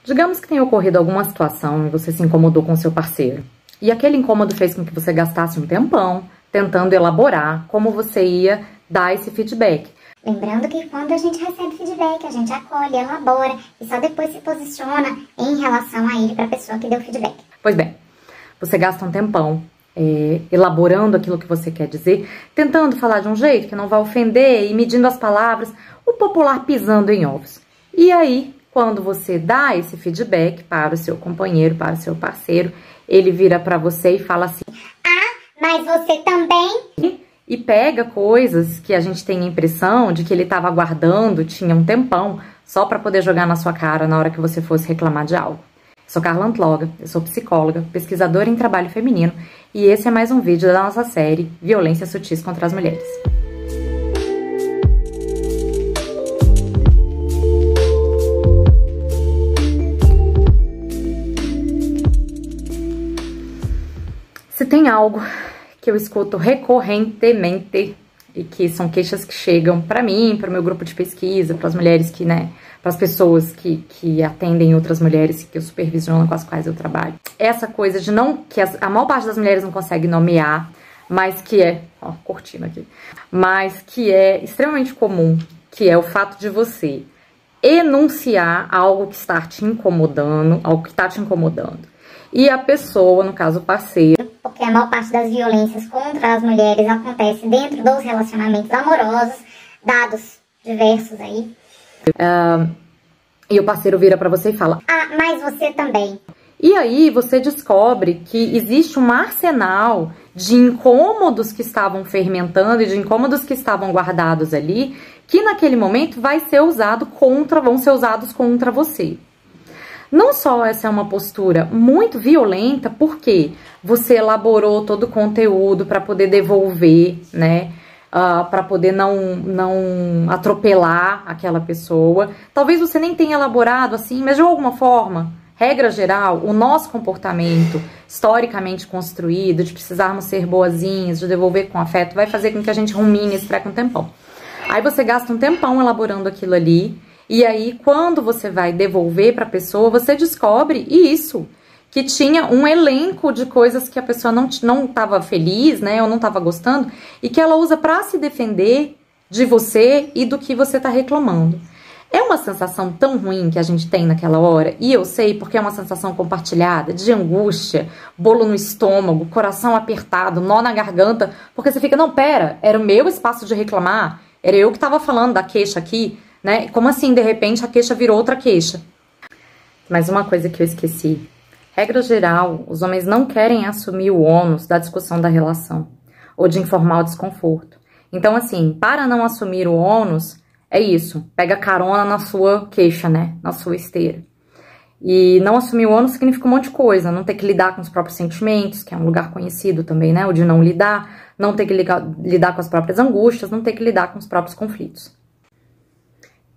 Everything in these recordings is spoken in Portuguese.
Digamos que tenha ocorrido alguma situação e você se incomodou com seu parceiro. E aquele incômodo fez com que você gastasse um tempão tentando elaborar como você ia dar esse feedback. Lembrando que quando a gente recebe feedback, a gente acolhe, elabora e só depois se posiciona em relação a ele para a pessoa que deu feedback. Pois bem, você gasta um tempão elaborando aquilo que você quer dizer, tentando falar de um jeito que não vai ofender e medindo as palavras, o popular pisando em ovos. E aí, quando você dá esse feedback para o seu companheiro, para o seu parceiro, ele vira para você e fala assim: ah, mas você também? E pega coisas que a gente tem a impressão de que ele estava aguardando, tinha um tempão, só para poder jogar na sua cara na hora que você fosse reclamar de algo. Eu sou Carla Antloga, eu sou psicóloga, pesquisadora em trabalho feminino, e esse é mais um vídeo da nossa série Violência Sutis contra as Mulheres. Se tem algo que eu escuto recorrentemente e que são queixas que chegam para mim, para o meu grupo de pesquisa, para as mulheres que, para as pessoas que atendem outras mulheres que eu supervisiono, com as quais eu trabalho. Essa coisa de que a maior parte das mulheres não consegue nomear, mas que cortina aqui, mas que é extremamente comum, que é o fato de você enunciar algo que está te incomodando, algo que está te incomodando. E a pessoa, no caso o parceiro, porque a maior parte das violências contra as mulheres acontece dentro dos relacionamentos amorosos, dados diversos aí. E o parceiro vira pra você e fala: ah, mas você também. E aí você descobre que existe um arsenal de incômodos que estavam fermentando e de incômodos que estavam guardados ali, que naquele momento vão ser usados contra você. Não só essa é uma postura muito violenta, porque você elaborou todo o conteúdo para poder devolver, para poder não atropelar aquela pessoa. Talvez você nem tenha elaborado assim, mas de alguma forma, regra geral, o nosso comportamento historicamente construído, de precisarmos ser boazinhas, de devolver com afeto, vai fazer com que a gente rumine esse treco um tempão. Aí você gasta um tempão elaborando aquilo ali, e aí, quando você vai devolver para a pessoa, você descobre isso, que tinha um elenco de coisas que a pessoa não estava feliz, ou não estava gostando, e que ela usa para se defender de você e do que você está reclamando. É uma sensação tão ruim que a gente tem naquela hora, e eu sei porque é uma sensação compartilhada, de angústia, bolo no estômago, coração apertado, nó na garganta, porque você fica: não, pera, era o meu espaço de reclamar, era eu que estava falando da queixa aqui, Como assim, de repente, a queixa virou outra queixa? Mas uma coisa que eu esqueci. Regra geral, os homens não querem assumir o ônus da discussão da relação ou de informar o desconforto. Então, assim, para não assumir o ônus, é isso. Pega carona na sua queixa, na sua esteira. E não assumir o ônus significa um monte de coisa. Não ter que lidar com os próprios sentimentos, que é um lugar conhecido também, O de não lidar. Não ter que lidar com as próprias angústias. Não ter que lidar com os próprios conflitos.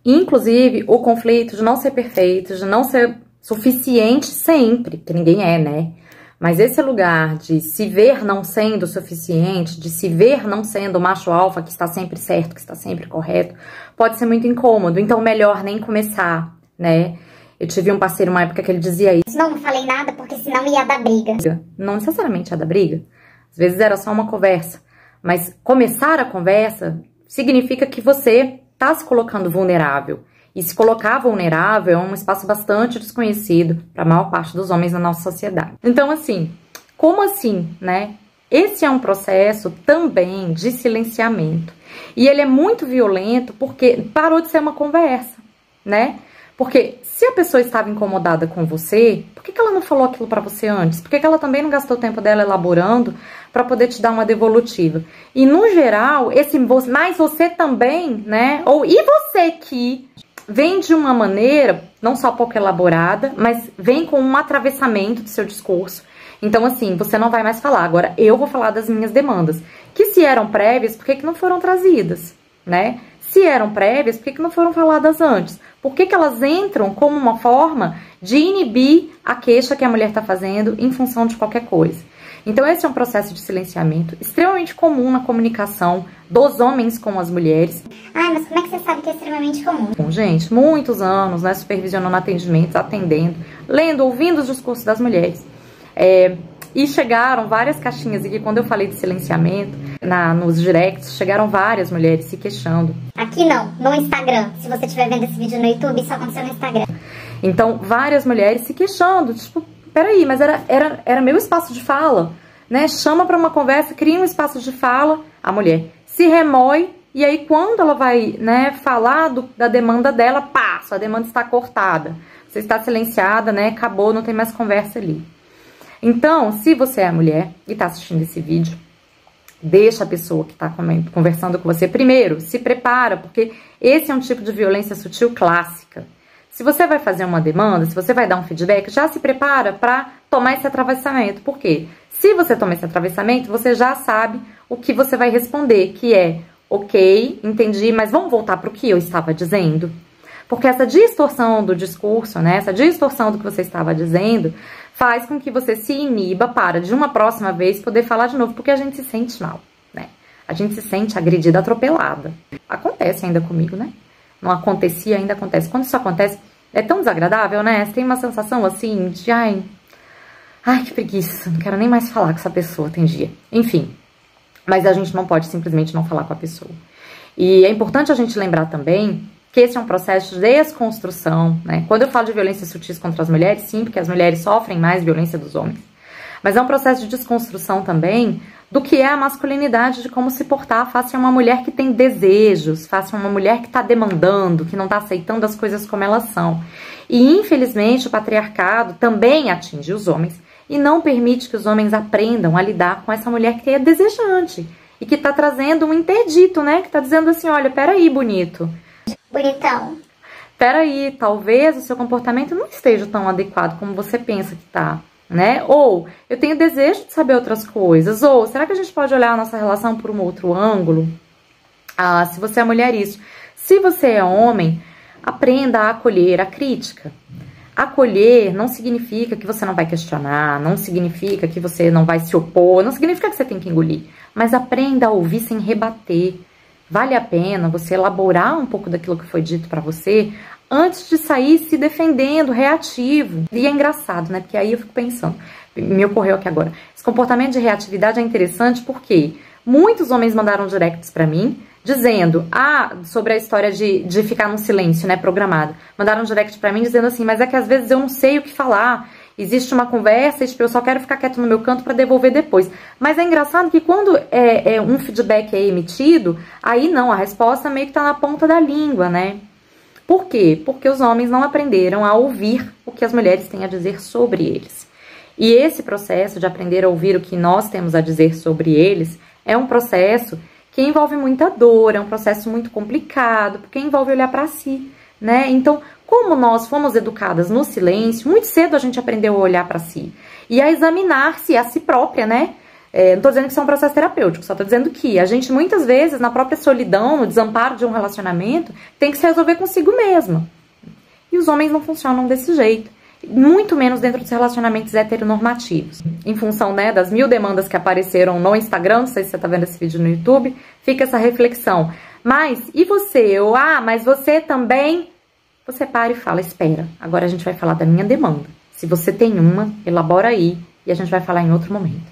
Inclusive, o conflito de não ser perfeito, de não ser suficiente sempre, que ninguém é, Mas esse lugar de se ver não sendo suficiente, de se ver não sendo o macho alfa que está sempre certo, que está sempre correto, pode ser muito incômodo. Então, melhor nem começar, Eu tive um parceiro uma época que ele dizia isso. Não falei nada porque senão ia dar briga. Não necessariamente ia dar briga. Às vezes era só uma conversa. Mas começar a conversa significa que você está se colocando vulnerável. E se colocar vulnerável é um espaço bastante desconhecido para a maior parte dos homens na nossa sociedade. Então, assim, como assim, Esse é um processo também de silenciamento. E ele é muito violento porque parou de ser uma conversa, Porque se a pessoa estava incomodada com você, por que ela não falou aquilo para você antes? Por que ela também não gastou o tempo dela elaborando para poder te dar uma devolutiva? E no geral, mas você também, Ou e você que vem de uma maneira não só pouco elaborada, mas vem com um atravessamento do seu discurso. Então, assim, você não vai mais falar. Agora, eu vou falar das minhas demandas. Que se eram prévias, por que não foram trazidas, Se eram prévias, por que não foram faladas antes? Por que elas entram como uma forma de inibir a queixa que a mulher está fazendo em função de qualquer coisa? Então esse é um processo de silenciamento extremamente comum na comunicação dos homens com as mulheres. Ah, mas como é que você sabe que é extremamente comum? Bom, gente, muitos anos, né, supervisionando atendimentos, atendendo, lendo, ouvindo os discursos das mulheres. E chegaram várias caixinhas aqui, quando eu falei de silenciamento, nos directs, chegaram várias mulheres se queixando. Aqui não, no Instagram. Se você estiver vendo esse vídeo no YouTube, isso aconteceu no Instagram. Então, várias mulheres se queixando, tipo, peraí, mas era meu espaço de fala, né? Chama pra uma conversa, cria um espaço de fala, a mulher se remói, e aí quando ela vai, né, falar da demanda dela, pá, sua demanda está cortada. Você está silenciada, né, acabou, não tem mais conversa ali. Então, se você é mulher e está assistindo esse vídeo, deixa a pessoa que está conversando com você primeiro, se prepara, porque esse é um tipo de violência sutil clássica. Se você vai fazer uma demanda, se você vai dar um feedback, já se prepara para tomar esse atravessamento. Por quê? Se você tomar esse atravessamento, você já sabe o que você vai responder, que é, ok, entendi, mas vamos voltar para o que eu estava dizendo? Porque essa distorção do discurso, né, essa distorção do que você estava dizendo, faz com que você se iniba para, de uma próxima vez, poder falar de novo, porque a gente se sente mal, né? A gente se sente agredida, atropelada. Acontece ainda comigo, né? Não acontecia, ainda acontece. Quando isso acontece, é tão desagradável, né? Você tem uma sensação assim de, ai, que preguiça, não quero nem mais falar com essa pessoa, tem dia. Enfim, mas a gente não pode simplesmente não falar com a pessoa. E é importante a gente lembrar também que esse é um processo de desconstrução, né? Quando eu falo de violência sutis contra as mulheres, sim, porque as mulheres sofrem mais violência dos homens. Mas é um processo de desconstrução também do que é a masculinidade, de como se portar face a uma mulher que tem desejos, face a uma mulher que está demandando, que não está aceitando as coisas como elas são. E, infelizmente, o patriarcado também atinge os homens e não permite que os homens aprendam a lidar com essa mulher que é desejante e que está trazendo um interdito, né? Que está dizendo assim, olha, peraí, bonito. Bonitão. Peraí, talvez o seu comportamento não esteja tão adequado como você pensa que tá, né? Ou, eu tenho desejo de saber outras coisas. Ou, será que a gente pode olhar a nossa relação por um outro ângulo? Ah, se você é mulher, isso. Se você é homem, aprenda a acolher a crítica. Acolher não significa que você não vai questionar, não significa que você não vai se opor, não significa que você tem que engolir. Mas aprenda a ouvir sem rebater. Vale a pena você elaborar um pouco daquilo que foi dito pra você antes de sair se defendendo, reativo. E é engraçado, né? Porque aí eu fico pensando, me ocorreu aqui agora. Esse comportamento de reatividade é interessante porque muitos homens mandaram directs pra mim dizendo, sobre a história de ficar num silêncio, né, programado. Mandaram um direct pra mim dizendo assim, mas é que às vezes eu não sei o que falar. Existe uma conversa e tipo, eu só quero ficar quieto no meu canto para devolver depois. Mas é engraçado que quando um feedback é emitido, aí não, a resposta meio que tá na ponta da língua, né? Por quê? Porque os homens não aprenderam a ouvir o que as mulheres têm a dizer sobre eles. E esse processo de aprender a ouvir o que nós temos a dizer sobre eles é um processo que envolve muita dor, é um processo muito complicado, porque envolve olhar para si, né? Então, como nós fomos educadas no silêncio, muito cedo a gente aprendeu a olhar para si e a examinar-se a si própria, né? Não tô dizendo que isso é um processo terapêutico, só tô dizendo que a gente muitas vezes, na própria solidão, no desamparo de um relacionamento, tem que se resolver consigo mesma. E os homens não funcionam desse jeito, muito menos dentro dos relacionamentos heteronormativos. Em função, né, das 1000 demandas que apareceram no Instagram, não sei se você tá vendo esse vídeo no YouTube, fica essa reflexão. Mas, e você? Mas você também... Você para e fala, espera, agora a gente vai falar da minha demanda. Se você tem uma, elabora aí e a gente vai falar em outro momento.